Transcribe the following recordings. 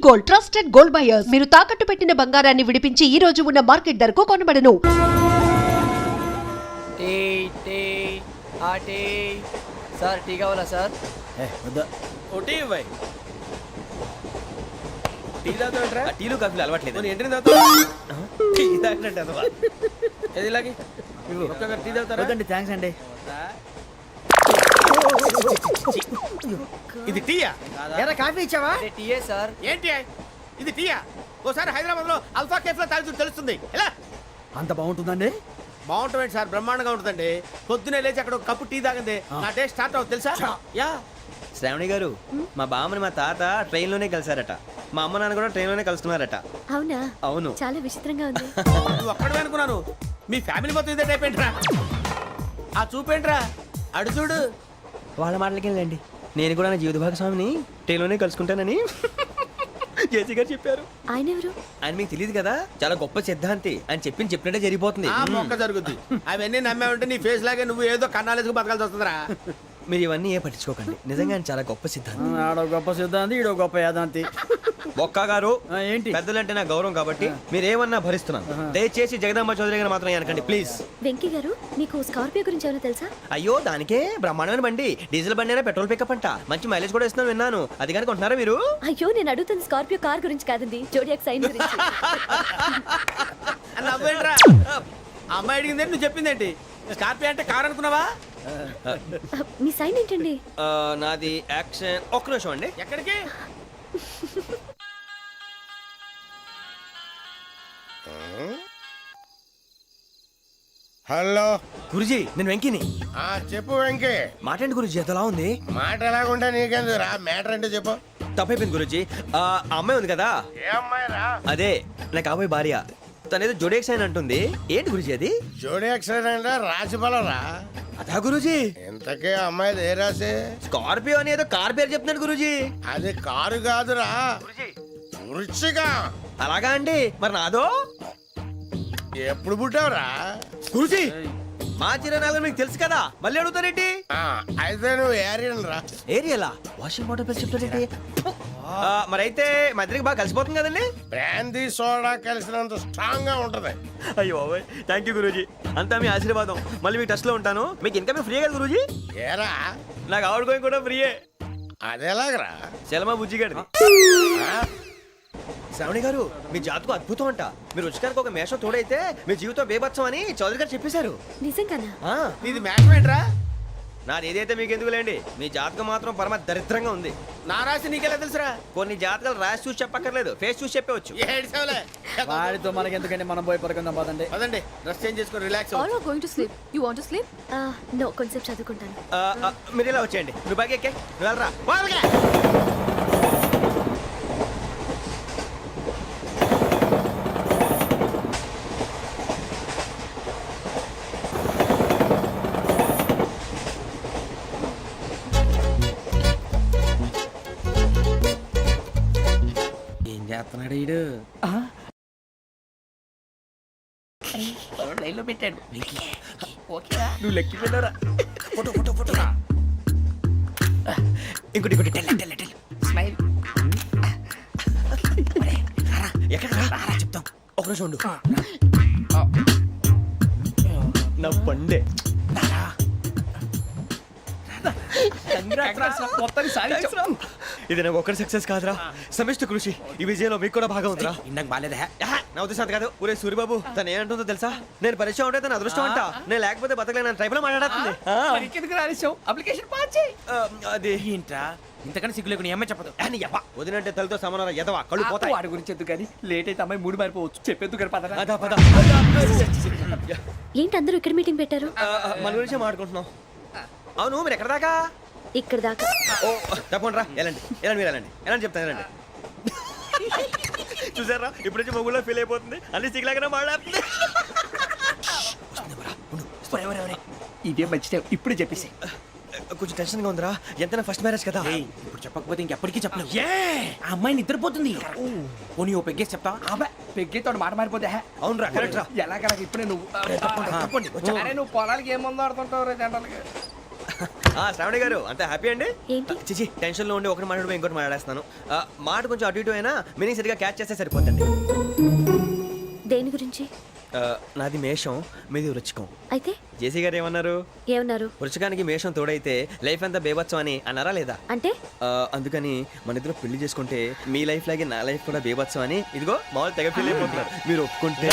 Gold, trusted gold buyers. మీరు తాకట్టు పెట్టిన బంగారాన్ని విడిపించి ఈ రోజు ఉన్న మార్కెట్ ధరకు కొనబడను. సార్ టీ కావాలా సార్? టీలు కాఫీలు అలవాట్లేదు. థ్యాంక్స్ అండి. ఇది టీయా? ఎరా కాఫీ ఇచ్చావా? టీయే సార్. ఏంటి ఇది టీయా? ఓసారి హైదరాబాద్ లో అల్ఫా కేఫ్ లో తాగుతూ తెలుస్తుంది. ఎలా అంత బాగుంటుందండి? బాగుంటుంది సార్, బ్రహ్మాండంగా ఉంటుందండి. పొద్దునే లేచి అక్కడ ఒక కప్పు టీ తాగింది నా డే స్టార్ట్ అవుతుంది తెలుసా? యా. శ్రావణి గారు, మా బామ్మని మా తాత ట్రైన్ లోనే కలిసారట. మా అమ్మ నాన్న కూడా ట్రైన్ లోనే కలుస్తున్నారట. అవునా? అవును. చాలా విచిత్రంగా ఉంది. నువ్వు ఒక్కడే అనుకున్నాను, మీ ఫ్యామిలీ మొత్తం ఇదే టైప్ ఏంట్రా? ఆ చూపేంట్రా, అడు చూడు. వాళ్ళ మాటలకి వెళ్ళండి. నేను కూడా నా జీవిత భాగస్వామిని ట్రైన్ లోనే కలుసుకుంటానని జేసీ గారు చెప్పారు. ఆయన ఎవరు? ఆయన మీకు తెలియదు కదా, చాలా గొప్ప సిద్ధాంతి అని చెప్పినట్టే జరిగిపోతుంది. ఆ మొక్క జరుగుద్ది. అవన్నీ నమ్మే ఉంటే నీ ఫేస్ లాగే నువ్వు ఏదో కన్నాలేసుకు బతకాల్సి వస్తుందిరా. మీరు ఇవన్నీ ఏ పట్టించుకోకండి. నిజంగా ఆయన చాలా గొప్ప సిద్ధాంతి. ఆడో గొప్ప సిద్ధాంతి, ఈడో గొప్ప యాదాంతి. బొక్క గారు, ఏంటి? పెద్దలంటే నా గౌరవం కాబట్టి మీరు ఏమన్నా భరిస్తున్నాను. దయచేసి జగదాంబ చౌదరి గారు మాత్రం అనకండి ప్లీజ్. వెంకీ గారు, మీకు స్కార్పియో గురించి ఏమైనా తెలుసా? అయ్యో, దానికే బ్రహ్మాండమైన బండి. డీజిల్ బండి అయినా పెట్రోల్ పికప్ అంట. మంచి మైలేజ్ కూడా ఇస్తున్నాను విన్నాను. అది కానీ కొంటున్నారా మీరు? అయ్యో, నేను అడుగుతుంది స్కార్పియో కార్ గురించి కాదండి, జోడియాక్ సైన్ గురించి. నవ్వేంట్రా? అమ్మాయి అడిగింది నువ్వు చెప్పిందేంటి? స్కార్పియో అంటే కార్ అనుకున్నావా? మీ సైన్ ఏంటండి? నాది యాక్షన్. ఒక్క నిమిషం అండి. ఎక్కడికి? హలో గురుజీ, నేను వెంకిని. చెప్పు వెంకీ. మాటండి గురుజీ, ఎంతలా ఉంది? మాట ఎలాగుంటా నీకెందుకు రా, మ్యాటర్ అంటే చెప్పు. తప్పైపోయింది గురుజీ. ఆ అమ్మాయి ఉంది కదా, ఏ అమ్మాయి రా? అదే నా కాబోయే భార్య. తనేదో జోడేక్ సైన్ అంటుంది. ఏంటి గురుజీ అది? జోడి యాక్సిడెంట్ రాసి బలరా? అదా గురుజీ. ఇంతకే అమ్మాయిది ఏ రాసి? స్కార్పియో అని ఏదో కార్ పేరు చెప్తున్నాడు గురుజీ. అది కారు కాదురా, వృచ్చిక. అలాగా అండి, మరి నాదో? ఎప్పుడు పుట్టావురా? గురుజీ, మా చిరనాలు మీకు తెలుసు కదా, మళ్ళీ అడుగుతారేంటి? అయితే నువ్వు ఏరియన్ రా. ఏరియలా? వాషింగ్ వాటర్ పేరు చెప్తారేంటి? మరైతే మా ఇద్దరికి బాగా కలిసిపోతుంది కదండి. బ్రాందీ సోడా కలిసినంత స్ట్రాంగ్ గా ఉంటది. అయ్యో థ్యాంక్ యూ గురూజీ, అంతా మీ ఆశీర్వాదం. మళ్ళీ మీకు టచ్ లో ఉంటాను. మీకు ఇన్కమ్ ఫ్రీ కదా గురూజీ? ఏరా, నాకు ఆవిడ గోయింగ్ కూడా ఫ్రీయే. అదేలాగరా? చలమా బుజ్జి గారిది. శ్రావణి గారు, మీ జాతకు అద్భుతం అంట. మీరు రుచికారికి ఒక మేషం తోడైతే మీ జీవితం బేబత్సం అని చౌదరి గారు చెప్పేశారు. నిజంగానా? నీది మ్యాటర్ ఏంట్రా? నాది ఏదైతే మీకు ఎందుకులేండి, మీ జాతకం మాత్రం పరమ దరిద్రంగా ఉంది. నా రాసి నీకెలా తెలుసురా? కొన్ని జాతకాలు రాసి చూసి చెప్పక్కర్లేదు, ఫేస్ చూసి చెప్పవచ్చు. ఏడ్చావులే. వాడితో మనకి ఎందుకండి, మనం పోయి పడుకుందాం పదండి. పదండి, డ్రెస్ చేంజ్ చేసుకొని relax. All are going to sleep. You want to sleep? No, కొంచెం చదువుకుంటాను. మీరు ఇలా వచ్చేయండి. నువ్వు బాగా ఎక్కే, నువ్వు వెళ్ళరా. ఏం చేస్తున్నాడు ఈడు? లైన్లో పెట్టాడు. నువ్వు లెక్కి వెళ్ళరా. Photo photo photo. ఇంకోటి ఇంకోటి. Tell smile. ఎక్కడ రా చెప్తాం. ఒక నిమిషం ఉండు. నా పండే. ఇది నాకు ఒక్కరి సక్సెస్ కాదురా, సమిష్టి కృషి. ఈ విజయంలో మీకు కూడా భాగం ఉందిరా. ఇందాక బాగాలేదా? నా ఉద్దేశం కాదు. ఊరే సూర్యబాబు, తను ఏమంటుందో తెలుసా? నేను పరిచయం ఉంటే తన అదృష్టం అంట. నేను లేకపోతే బతకలేను. ట్రైబ్ లో మాట్లాడుతుంది. అప్లికేషన్ పాస్ చేయి. అది ఏంట్రా ఇంతకన్నా సిగ్గు లేకుండా ఏమై చెప్పదు. వదినంటే తలతో సమానం ఎదవా, కళ్ళు పోతాయి. వాడి గురించి ఎందుకు కానీ లేట్ అయితే అమ్మాయి మూడు మారిపోవచ్చు. చెప్పేందుకు కానీ పద. అదా పద. ఏంటి అందరూ ఇక్కడ మీటింగ్ పెట్టారు? మన గురించే మాట్లాడుకుంటున్నాం. అవును, మీరు ఎక్కడ దాకా? ఇక్కడ దాకా. ఓ తప్పకుండా రా, వెళ్ళండి వెళ్ళండి, మీరు వెళ్ళండి వెళ్ళండి చెప్తాను, వెళ్ళండి. చూసారా, ఇప్పుడు నుంచి మొగుల్లో ఫీల్ అయిపోతుంది. అన్ని సిగ్లాగానే మాట్లాడుతుంది. ఇదే మంచి టైం, ఇప్పుడు చెప్పేసి. కొంచెం టెన్షన్ గా ఉందిరా. ఎంతైనా ఫస్ట్ మ్యారేజ్ కదా. ఇప్పుడు చెప్పకపోతే ఇంకెప్పటికీ చెప్పను. ఆ అమ్మాయి నిద్రపోతుంది. పోనీ ఓ పెగ్గేసి చెప్తా. అబ్బాయి పెగ్గేతో మాట మారిపోతే. అవును రా, కరెక్ట్ రా. ఎలాగలా ఇప్పుడే నువ్వు పొలాలకి ఏముందో ఆడుతుంటావు రే జనరల్గా. శ్రావణి గారు అంత హ్యాపీ అండి? ఏంటి? చిచి టెన్షన్ లో ఉండి ఒకటి మాట్లాడిపోయి ఇంకోటి మాట్లాడేస్తాను. మాట కొంచెం అటు ఇటు అయినా మీనింగ్ సరిగా క్యాచ్ చేస్తే సరిపోతుంది. దేని గురించి? నాది మేషం, మీది వృచ్చికం. అయితే జేసీ గారు ఏమన్నారు? ఏమన్నారు? వృచ్చికానికి మేషం తోడైతే లైఫ్ అంతా బేబత్సం అని అన్నారా లేదా? అంటే అందుకని మన ఇద్దరు పెళ్లి చేసుకుంటే మీ లైఫ్ లాగే నా లైఫ్ కూడా బేబత్సం అని ఇదిగో మామూలు తెగ ఫీల్ అయిపోతున్నారు. మీరు ఒప్పుకుంటే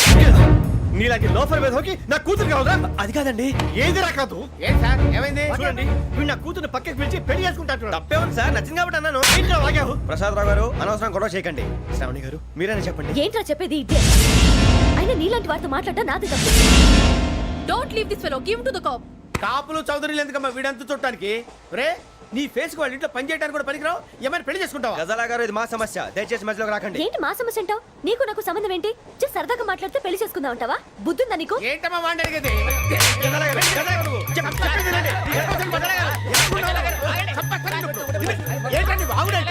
నీలాంటి లోఫర్ మీద హోకి నా కూతురు కావదా? అది కాదండి. ఏది రాకాదు? ఏం సార్ ఏమైంది? చూడండి వీడు నా కూతురు పక్కకి పిలిచి పెళ్లి చేసుకుంటాడు. తప్పే ఉంది సార్, నచ్చింది కాబట్టి అన్నాను. ప్రసాద్ రావు గారు అనవసరం గొడవ చేయకండి. శ్రావణి గారు మీరైనా చెప్పండి. ఏంట్రా చెప్పేది? ఇదే అయినా నీలాంటి వారితో మాట్లాడటం నాది తప్పు. Don't leave this fellow. Give him to the cop. కాపులు చౌదరులు ఎందుకమ్మా వీడంతా చుట్టానికి? రే నీ ఫేస్ కు వాళ్ళ ఇంట్లో పని చేయడానికి కూడా పనికిరావు. ఏమైనా పెళ్లి చేసుకుంటావా? గజాలా గారు ఇది మా సమస్య, దయచేసి మధ్యలోకి రాకండి. ఏంటి మా సమస్య అంటావు? నీకు నాకు సంబంధం ఏంటి? జస్ట్ సరదాగా మాట్లాడితే పెళ్లి చేసుకుందాం అంటావా? బుద్ధుందా నీకు? ఏంటమ్మా వాడిని అడిగేది? ఏంటండి బాగుండేట?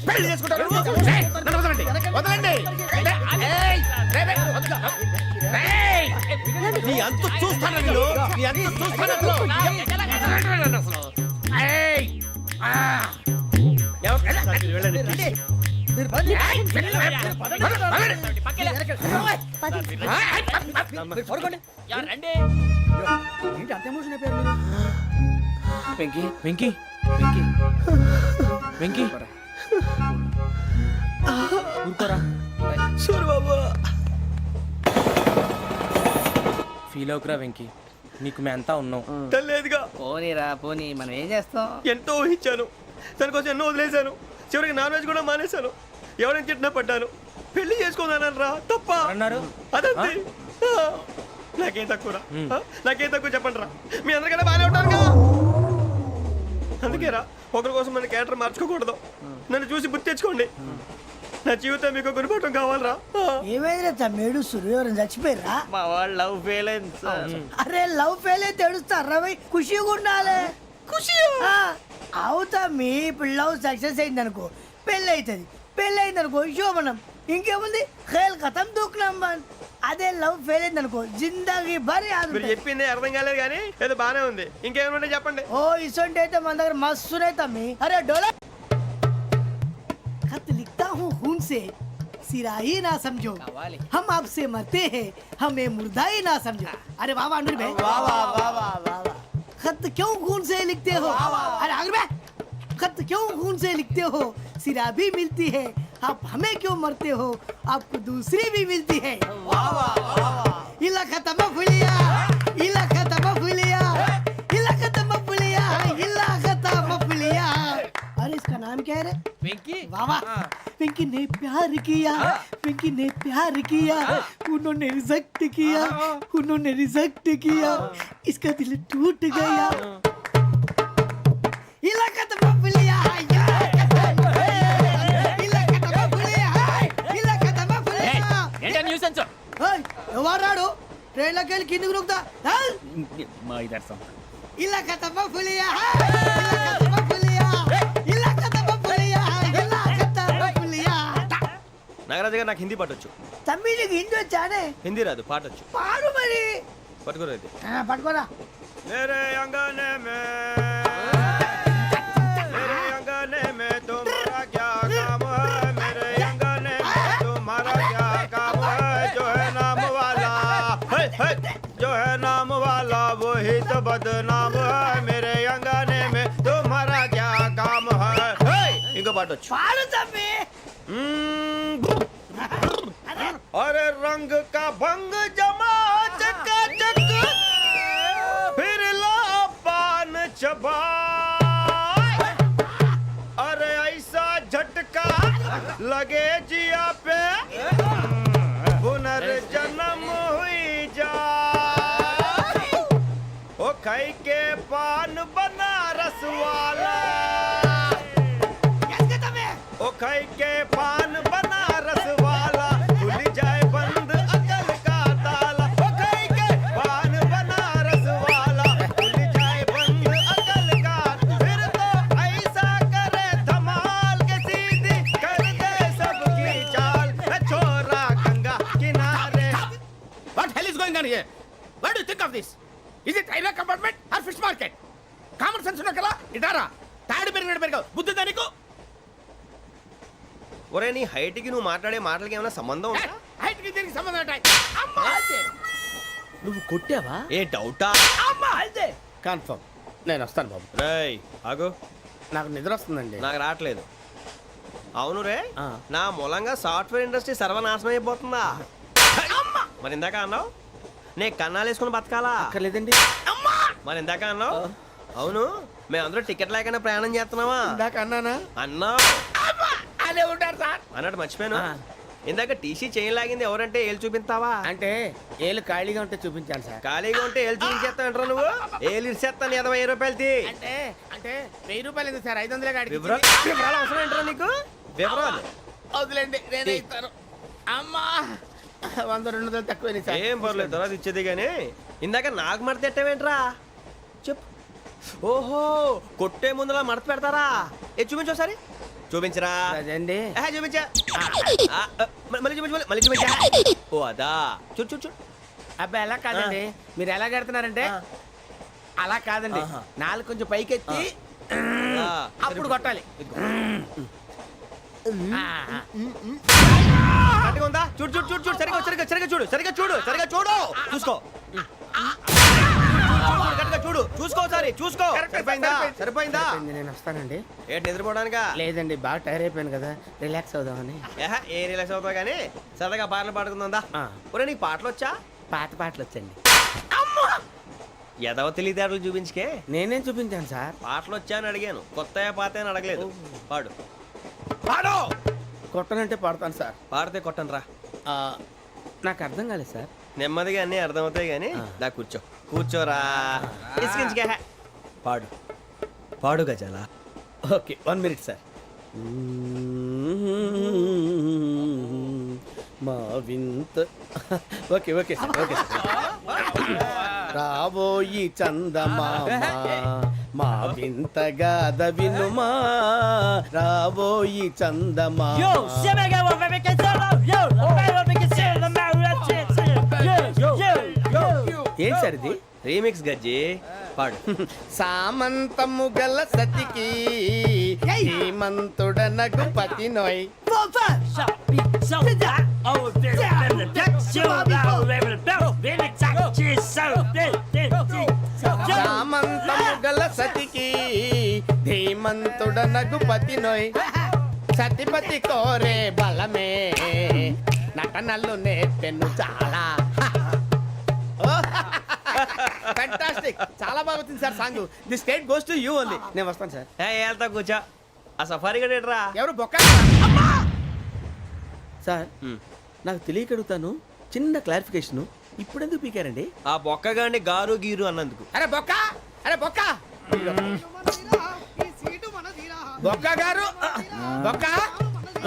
పెళ్లి చేసుకుంటారు నువ్వు? రేయ్, నన్ను వదలండి, వదలండి. రేయ్, రేయ్, రేయ్, వదలు. రేయ్, నీ అంత చూస్తాను నేను, నీ అంత చూస్తాను అసలు. వదలండి అసలు. ఏయ్, ఆ. వెళ్ళండి please. పది. ఏంటి అంత ఎమోషన్ అయిపోయారు మీరు? వెంకీ వెంకీ వెంకీ వెంకీ ఊరుకోరా. సూరి బాబా ఫీల్ అవుకురా వెంకీ, నీకు మేమంతా ఉన్నాం. తెలియదుగా. పోనీరా పోనీ, మనం ఏం చేస్తాం? ఎంతో ఊహించాను, దానికోసం ఎన్నో వదిలేశాను. చివరికి నాన్ వెజ్ కూడా మానేశాను. ఎవరైనా తిట్టినా పడ్డాను. పెళ్లి చేసుకున్నాను రా, తప్ప అన్నారు. అదంతే. నాకేం తక్కువ నాకేం తక్కువ చెప్పండి రా. మీ అందరికన్నా బాగానే ఉంటారుగా. అందుకేరా ఒకరి కోసం మన క్యారెక్టర్ మార్చుకోకూడదు. నన్ను చూసి గుర్తు తెచ్చుకోండి. నా జీవితం మీకు గురిపటం కావాలరా. ఏమైందిరా తమ్మేడు సూర్యవరం చచ్చిపోయిరా? మా వాళ్ళు లవ్ ఫెయిల్ అయింది సార్. అరే లవ్ ఫెయిల్ అయితే ఏడుస్తారా భయ్? ఖుషిగా ఉండాలి. ఖుషి అవుతా. మీ ఇప్పుడు లవ్ సక్సెస్ అయింది అనుకో పెళ్ళి అవుతుంది. పెళ్ళి అయింది అనుకో శోభనం. ఇంకేముంది ఖేల్ కథం దూకునాం బాన్. అదే లవ్ ఫెయిల్ అయింది అనుకో జిందాగీ భారీ. మీరు చెప్పింది అర్థం కాలేదు కానీ ఏదో బానే ఉంది. ఇంకేమైనా చెప్పండి. ఓ ఇసొంటి అయితే మన దగ్గర మస్తునే తమ్మి. అరే డోలా खत लिखता हूँ खून से सिरा ही ना समझो, हम आपसे मरते हैं हमें मुर्दा ही ना समझो. अरे वाह वाह अनुर भाई, वाह वाह वाह वाह वाह. खत क्यों खून से लिखते हो? अरे अनुर भाई, खत क्यों खून से लिखते हो? सिरा भी मिलती है, आप हमें क्यों मरते हो? आपको दूसरी भी मिलती है. वाह वाह वाह. इला खत्म फुलिया, इला खत्म फुलिया, इला खत्म फुलिया, इला खत्म फुलिया. अरे इसका नाम क्या है रे? వెంకీ वाह वाह. पिंकी ने प्यार किया, पिंकी ने प्यार किया, उन्होंने रिजेक्ट किया, उन्होंने रिजेक्ट किया, इसका दिल टूट गया. इलाका तो बबलिया है, इलाका तो बबलिया है, इलाका तो बबलिया. ఏంటా న్యూసెన్స్? ओए ఎవరాడు ట్రైన్ లోకి వెళ్ళి కిందికి రుకుతా? మా ఇదర్సం इलाका तो बबलिया है, इलाका तो बबलिया, इलाका तो बबलिया, इलाका तो बबलिया. నాగరాజు గారు నాకు హిందీ పాటొచ్చు. తమ్మి నీకు హిందీ వచ్చానే? హిందీ రాదు, పాటొచ్చు. పాడు మరి. పట్టుకోరైతే పట్టుకోరా. मेरे अंगने में मेरे अंगने में तुम्हारा क्या काम है? मेरे अंगने में तुम्हारा क्या काम है? जो है नाम वाला जो है नाम वाला वही तो बदनाम है. मेरे अंगने में तुम्हारा क्या काम है? इनको बाटो పాడు తమ్మి. अरे रंग का भंग जमा चकाचक फिर ला पान चबा. अरे ऐसा झटका लगे जिया पे पुनर्जन्म हुई जा. ओ खाई के पान बनारस वाला, ओ खाई के पान बनारस वाला खुल जाए बंद अकल का ताला. ओ खाई के पान बनारस वाला खुल जाए बंद अकल का. फिर तो ऐसा करे धमाल के सीधी कर दे सबकी चाल. గిటారా తాడు పెరిగినట్టు పెరిగావు బుద్ధి దానికి ఒరే నీ హైట్ కి నువ్వు మాట్లాడే మాటలకి ఏమైనా సంబంధం ఉందా? హైట్ కి దీనికి సంబంధం ఉంటాయి అమ్మా నువ్వు కొట్టావా? ఏ డౌటా? అమ్మా అయితే కన్ఫర్మ్ నేను వస్తాను బాబు రేయ్ ఆగు, నాకు నిద్ర వస్తుందండి నాకు రావట్లేదు. అవును రే, ఆ. నా మూలంగా సాఫ్ట్వేర్ ఇండస్ట్రీ సర్వనాశనం అయిపోతుందా? మరి ఇందాక అన్నావు నే కన్నాలు వేసుకుని బతకాలా? అక్కర్లేదండి మరి ఇందాక అన్నావు అవును మేమందరూ టికెట్ లేకుండా ప్రయాణం చేస్తున్నావా? ఇందాక అన్నానా అన్నావు. అదే ఉంటారు సార్ అన్నట్టు మర్చిపోయాను. ఆ. ఇందాక టీసీ చైన్ లాగింది ఎవరంటే ఏళ్ళు చూపిస్తావా? అంటే ఏళ్ళు ఖాళీగా ఉంటే చూపించాను సార్ ఖాళీగా ఉంటే ఏళ్ళు చూపించేస్తావు నువ్వు. ఏళ్ళు ఇచ్చేస్తాను 20 రూపాయలు తీ. అంటే అంటే 1000 రూపాయలు ఎందుకు సార్ 500 కాడికి వివరాలు అవసరం ఏంట్రా నీకు? వివరాలు వదిలేండి నేనే ఇస్తాను అమ్మా 100-200 తక్కువ సార్ ఏం పర్లేదు తర్వాత ఇచ్చేది కానీ ఇందాక నాకు మడత ఎట్టవేంట్రా చెప్పు. ఓహో కొట్టే ముందులా మడత పెడతారా? ఏ చూపించు ఒకసారి. చూపించరా? అదండి చూపించా. మళ్ళీ చూపించు, మళ్ళీ చూపించా. ఓ అదా, చూడు చూడు చూడు. అబ్బాయి ఎలా కాదండి మీరు ఎలా కడుతున్నారంటే అలా కాదండి నాలుగు కొంచెం పైకెత్తి ఆ, అప్పుడు కొట్టాలి కరెక్ట్గా ఉందా? చూడు చూడు చూడు చూడు సరిగా సరిగా సరిగా చూడు సరిగా చూడు సరిగా చూడు చూసుకో. కరెక్ట్గా చూడు చూసుకో ఒకసారి చూసుకో. సరిపోయిందా? సరిపోయిందా? నేను వస్తానండి ఏంటి నిద్రపోవడానికా? లేదండి బాగా టైర్ అయిపోయాను కదా రిలాక్స్ అవుదామని ఏ రిలాక్స్ అవుతావు కానీ సరదాగా పాటలు పాడుకుందా? ఆ. ఒరే నీకు పాటలు వచ్చా? పాత పాటలు వచ్చండి ఎదవ తెలివితేటలు చూపించుకే. నేనేం చూపించాను సార్ పాటలు వచ్చా అని అడిగాను, కొత్త పాత అని అడగలేదు. పాడు పాడు. కొట్టనంటే పాడతాను సార్ పాడితే కొట్టను రా. నాకు అర్థం కాలేదు సార్ నెమ్మదిగా అన్నీ అర్థమవుతాయి కానీ దా కూర్చో. కూర్చోరా. ఇసుకించుకే. పాడు పాడు గజాల. ఓకే 1 మినిట్ సార్ మా వింత okay okay sir okay sir రాబోయి చందమామ మా వింతగా వినుమా రాబోయి చందమామ ఏం సార్ ఇది రీమిక్స్ గజ్జి. పాడు. సామంతము గల సతికి హేమంతుడనగు పతి నోయ్ సామంతము గల సతికి ధీమంతుడనగు పతి నోయ్ సతిపతి కోరే బలమే నటనలు నేర్పెను చాలా ఫ్యాంటాస్టిక్ చాలా బాగా వచ్చింది sir song the state goes to you only నేను వస్తాను సార్ వెళ్తా కూర్చో. ఆ సఫారీ గడేట్రా. ఎవరు బొక్క సార్ నాకు తెలియక అడుగుతాను చిన్న క్లారిఫికేషన్ ఇప్పుడెందుకు పీకారండి ఆ బొక్కగాండి గారు గీరు అన్నందుకు. అరే బొక్క అరే బొక్క బొక్క గారు బొక్క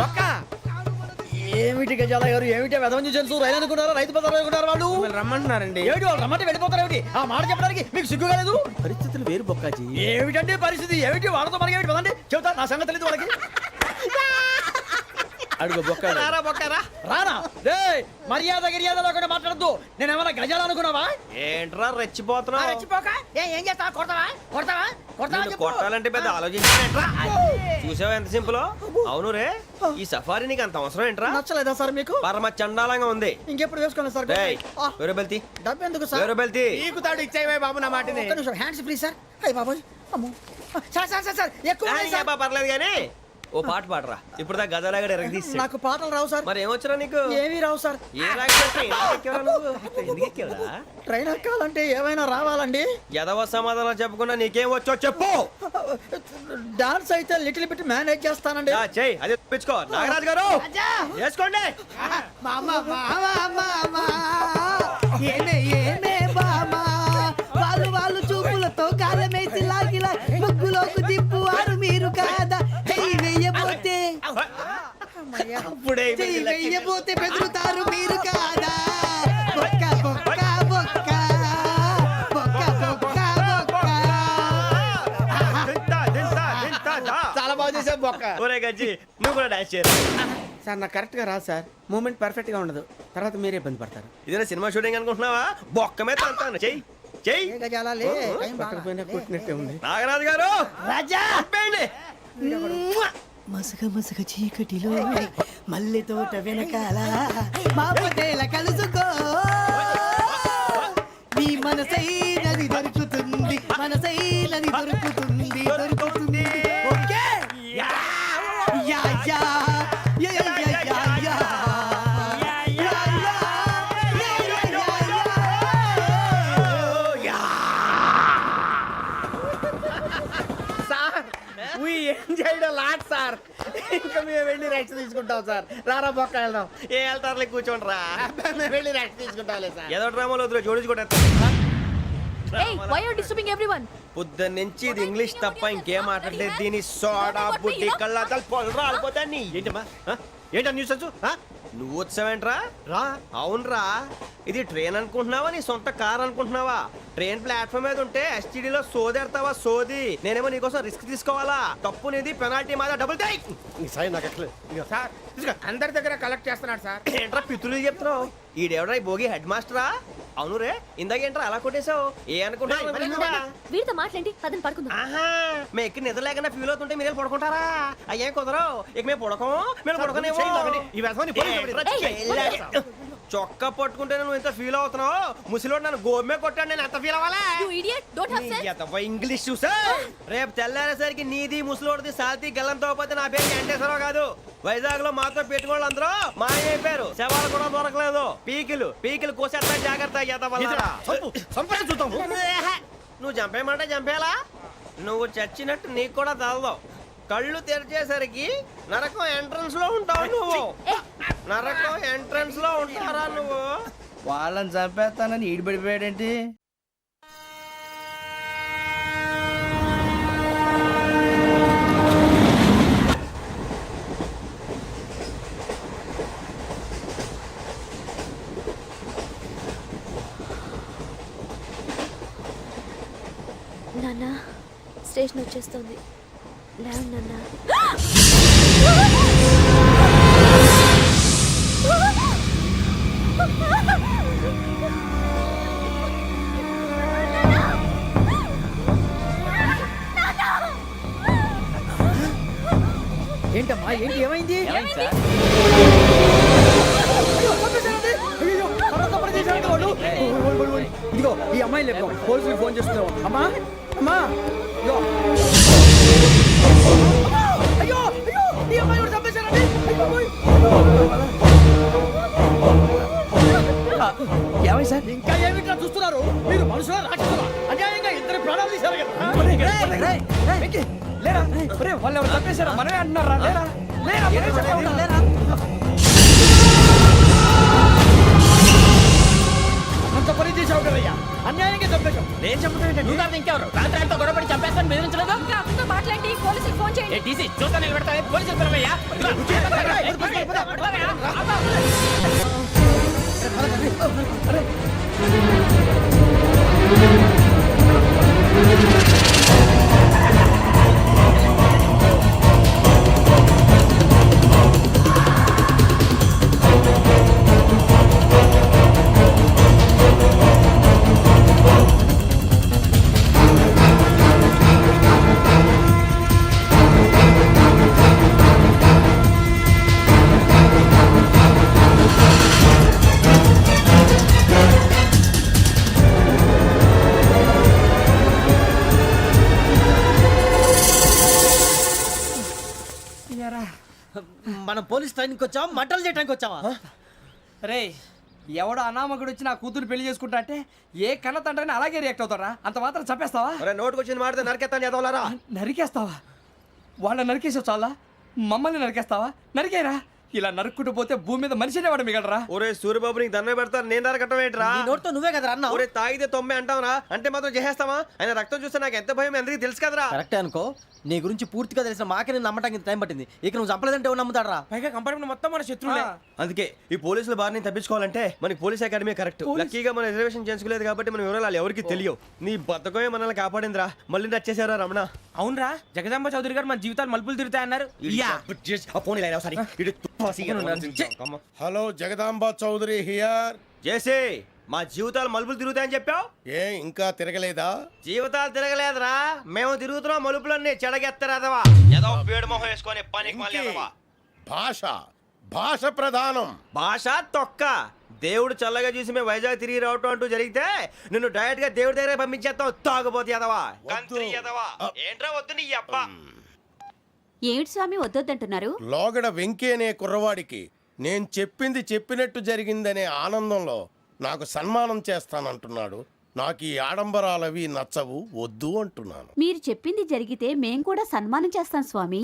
బొక్క ఏమిటి గజాల గారు? ఏమిటి వెదవం చూసాను రైలు అనుకున్నారా? రైతు బజార్ అనుకున్నారు వాళ్ళు? మిమ్మల్ని రమ్మంటున్నారండి ఏమిటి వాళ్ళు రమ్మంటే వెళ్ళిపోతారు? ఏమిటి ఆ మాట చెప్పడానికి మీకు సిగ్గు కాలేదు? పరిస్థితులు వేరు బొక్కాజీ ఏమిటండి పరిస్థితి? ఏమిటి వాళ్ళతో మనకి ఏమిటి పదండి చెబుతా. నా సంగతి తెలియదు వాళ్ళకి. అడుగు బొక్క రారా బొక్కరా. రానా రే మర్యాద గిర్యాద లేకుండా మాట్లాడద్దు. నేను ఏమన్నా గజాలు అనుకున్నావా? ఏంట్రా రెచ్చిపోతున్నావు? రెచ్చిపోక ఏం చేస్తావా? కొడతావా కొడతావా కొడతావా నిన్ను చెప్పు. కొట్టాలంటే పెద్ద ఆలోచించానేంట్రా? చూసావా ఎంత సింపుల్? అవును రే ఈ సఫారీ నీకు అంత అవసరం ఏంట్రా? నచ్చలేదా సార్ మీకు? పరమ చండాలంగా ఉంది. ఇంకెప్పుడు వేసుకోండి సార్. డేయ్, వేరే బెల్తి డబ్బు ఎందుకు సార్? వేరే బెల్తి. నీకు తాడు ఇచ్చాయి బాబు నా మాటని ఒక్క నిమిషం హ్యాండ్స్ ఫ్రీ సార్. అయ్యి బాబోయ్ అమ్మో సార్ సార్ సార్ సార్ ఎక్కువ ఉన్నాయి సార్. పర్లేదు కానీ ఓ పాట పాడరా. ఇప్పుడు దా గజలాగడ ఎరగదీసి. నాకు పాటలు రావు సార్. మరి ఏమొచ్చరా నీకు? ఏమీ రావు సార్. ఏ రాకపోతే ఎందుకు ఎక్కేవరా? ట్రైన్ ఎక్కాలంటే ఏమైనా రావాలండి. ఎదవ సమాధానం చెప్పకుండా నీకేం వచ్చో చెప్పు. డాన్స్ అయితే లిటిల్ బిట్ మేనేజ్ చేస్తానండి. చెయ్యి అది తెప్పించుకో. నాగరాజు గారు వేసుకోండి. మామా మామా మామా ఏమే ఏమే బామా వాళ్ళు వాళ్ళు చూపులతో కాలమేసి లాగిలా ముగ్గులోకి దిప్పువారు మీరు కాదా? చెయ్యి వెయ్యబోతే అప్పుడే చెయ్యి వెయ్యబోతే బెదురుతారు మీరు కాదా? బొక్క బొక్క బొక్క బొక్క బొక్క బొక్క. చాలా బాగా చేసావు బొక్క ఒరే గజ్జి నువ్వు కూడా డాన్స్ చేయరు. సార్ నాకు కరెక్ట్ గా రాదు సార్ మూమెంట్ పర్ఫెక్ట్ గా ఉండదు తర్వాత మీరే ఇబ్బంది పడతారు ఇదేనా సినిమా షూటింగ్ అనుకుంటున్నావా? బొక్క మీద అంటాను. చెయ్యి చెయ్యి ఏ గజాలాలే టైం బాగా. నాగరాజు గారు రాజా చంపేయండి. మసక మసక చీకటిలో మల్లె తోట వెనకాల మా పటేల కలుసుకో నీ మనసైనది దొరుకుతుంది మనసైనది దొరుకుతుంది దొరుకుతుంది okay yeah yeah yeah yeah yeah yeah yeah yeah sir we enjoyed a lot sir ఇంకా మేము వెళ్ళి రెస్ట్ తీసుకుంటాం సార్ రారా బొక్క వెళ్దాం ఏ వెళ్తారులే కూర్చోండి రా. మేము వెళ్ళి రెస్ట్ తీసుకుంటాంలే సార్ ఏదో డ్రామాలో వద్దు జోడించుకుంటా. Hey, why are you disturbing everyone? పొద్దున్న నుంచి ఇది ఇంగ్లీష్ తప్ప ఇంకేం మాట్లాడలేదు. దీని సోడా బుడ్డి కళ్ళ పొలరా ఆడిపోతాన్ని. ఏంటమ్మా ఏంటా న్యూస్ వచ్చు? నువ్వు వచ్చావేంట్రా? రా. అవునరా, ఇది ట్రైన్ అనుకుంటున్నావా నీ సొంత కార్ అనుకుంటున్నావా? ట్రైన్ ప్లాట్ఫామ్ మీద ఉంటే ఎస్టీడీలో సోదేడతావా సోది? నేనేమో నీకోసం రిస్క్ తీసుకోవాలా? తప్పు నీది, పెనాల్టీ మాదా, డబుల్ టై. సార్ నాకు ఎట్లేదు సార్ ఇదిగో, అందరి దగ్గర కలెక్ట్ చేస్తున్నాడు సార్. ఏంట్రా పితులు చెప్తున్నావు? ఈడెవడ్రా ఈ భోగి హెడ్ మాస్టరా? అవును రే, ఇందాకేంట్రా అలా కొట్టేశావు? ఏ అనుకుంటున్నావు? వీరితో మాట్లాడి పదని పడుకుందాం. ఆహా, మేము ఎక్కడ నిద్ర లేకుండా ఫీల్ అవుతుంటే మీరు పడుకుంటారా? అయ్యేం కుదరవు. ఇక మేము పడకం, మేము పడకనేమో. ఈ వ్యసనాన్ని పోలీసులు చొక్కా పట్టుకుంటే నువ్వు ఎంత ఫీల్ అవుతున్నావు? ముసలివాడు నన్ను గోమే కొట్టాడు, నేను ఎంత ఫీల్ అవ్వాలా? You idiot! Don't have sense. English చూసా? రేపు తెల్లారేసరికి నీది ముసలోడిది సాల్తీ గల్లంతో పోతే నా పేరు వెంకటేశ్వరరావు కాదు. వైజాగ్ లో మాతో పెట్టుకోళ్ళు అందరూ మాయమైపోయారు. శవాలు కూడా దొరకలేదు. పీకిలు కోసేస్తా జాగ్రత్త. చూద్దాం నువ్వు చంపేయమంటే చంపేలా? నువ్వు చచ్చినట్టు నీకు కూడా తగదు. కళ్ళు తెరిచేసరికి నరకం ఎంట్రన్స్ లో ఉంటావు నువ్వు. నరకం ఎంట్రన్స్ లో ఉంటారా నువ్వు? వాళ్ళని చంపేస్తానని ఈడిపడిపోయాడేంటి? నాన్న స్టేషన్ వచ్చేస్తుంది. లేవు నాన్న. ఏంటమ్మా ఏంటి ఏమైంది? ఇదిగో ఈ అమ్మాయి లేపు పోలీసులకు ఫోన్ చేస్తున్నావు. అమ్మా అమ్మా ఇదిగో. అయ్యో అయ్యో ఈ అమ్మాయి కూడా చంపేశారండి. ఏమై సార్? ఇంకా ఏమిట్లా చూస్తున్నారు మీరు? మనుషుల రాక్షసులా? అన్యాయంగా ఇద్దరు ప్రాణాలు తీశారు కదా. లేరా వాళ్ళు ఎవరు చంపేశారా? మనమే అంటున్నారా? లేరా లేరా అంత పని చేసావు కదయ్యా, అన్యాయంగా చంపేశావు. నేను చంపుతాను. ఇంకెవరు రాత్రి గొడవపడి చంపేస్తాను బెదిరించలేదు. ఇంకా అతనితో మాట్లాడి పోలీసులకు ఫోన్ చేయండి. టీసీ చూస్తా నిలబెడతా పోలీసులు పిలవయ్యా. మనం పోలీస్ ట్రైనింగ్ వచ్చావా మంటలు చేయడానికి వచ్చావా? రే ఎవడో అనామకుడు వచ్చి నా కూతురు పెళ్లి చేసుకుంటా అంటే ఏ కన్న తండ్రిని అలాగే రియాక్ట్ అవుతారా? అంత మాత్రం చంపేస్తావా? నోటుకు వచ్చింది మాడితే నరకెత్తాను చదవాలరా. నరికేస్తావా? వాళ్ళని నరికేసావు చాలా, మమ్మల్ని నరికేస్తావా? నరికేరా. ఇలా నరుక్కుంటూ పోతే భూమి మీద మనిషినే వాడు మిగలరా. ఒరే సూర్యబాబు నీకు దండ పెడతాను, నేను నరకటం ఏంట్రా? నోట్తో నువ్వే కదా అన్నా. ఒరే తాగితే తొమ్మే అంటావురా? అంటే మాత్రం చేసేస్తావా? ఆయన రక్తం చూస్తే నాకు ఎంత భయం అందరికీ తెలుసు కదరా. కరెక్టే అనుకో, నీ గురించి పూర్తిగా తెలిసిన మాకే నేను నమ్మటానికి టైం పట్టింది. ఇక నువ్వు చంపలేదంటే ఎవరు నమ్ముతాడరా? పైగా కంపార్ట్మెంట్ మొత్తం మన శత్రువులే. అందుకే ఈ పోలీసుల బారిని తప్పించుకోవాలంటే మనకి పోలీస్ అకాడమీ కరెక్ట్. లక్కీగా మనం రిజర్వేషన్ చేసుకోలేదు కాబట్టి మన వివరాలు ఎవరికి తెలియవు. నీ బతకమే మనల్ని కాపాడిందిరా. మళ్ళీ నచ్చేసారా రమణ? అవునరా, జగదాంబ చౌదరి గారు మన జీవితాలు మలుపులు తిరుగుతాయన్నారు. Hello Jagadamba Chowdary here. JC మా జీవితాలు మలుపులు తిరుగుతాయని చెప్పావు. ఏ ఇంకా తిరగలేదా? జీవితాలు తిరగలేదురా, మేము తిరుగుతున్నాం మలుపులన్నీ. చెడగెత్తరాదవా ఏదో పేడు మొహం వేసుకొని పనికి మళ్ళీ ఎదవా. భాష భాష ప్రధానం. భాష తొక్క. దేవుడు చల్లగా చూసి మేము వైజాగ్ తిరిగి రావటం అంటూ జరిగితే నిన్ను డైరెక్ట్ గా దేవుడి దగ్గర పంపించేస్తావు. తాగబోతు ఎదవా, కంత్రి ఎదవా. ఏంట్రా వద్దు నీ అప్ప. ఏమిటి స్వామి వద్దొద్దంటున్నారు? లోగడ వెంకీ అనే కుర్రవాడికి నేను చెప్పింది చెప్పినట్టు జరిగిందనే ఆనందంలో నాకు సన్మానం చేస్తానంటున్నాడు. నాకు ఈ ఆడంబరాలవి నచ్చవు, వద్దు అంటున్నాను. మీరు చెప్పింది జరిగితే మేం కూడా సన్మానం చేస్తాం స్వామి.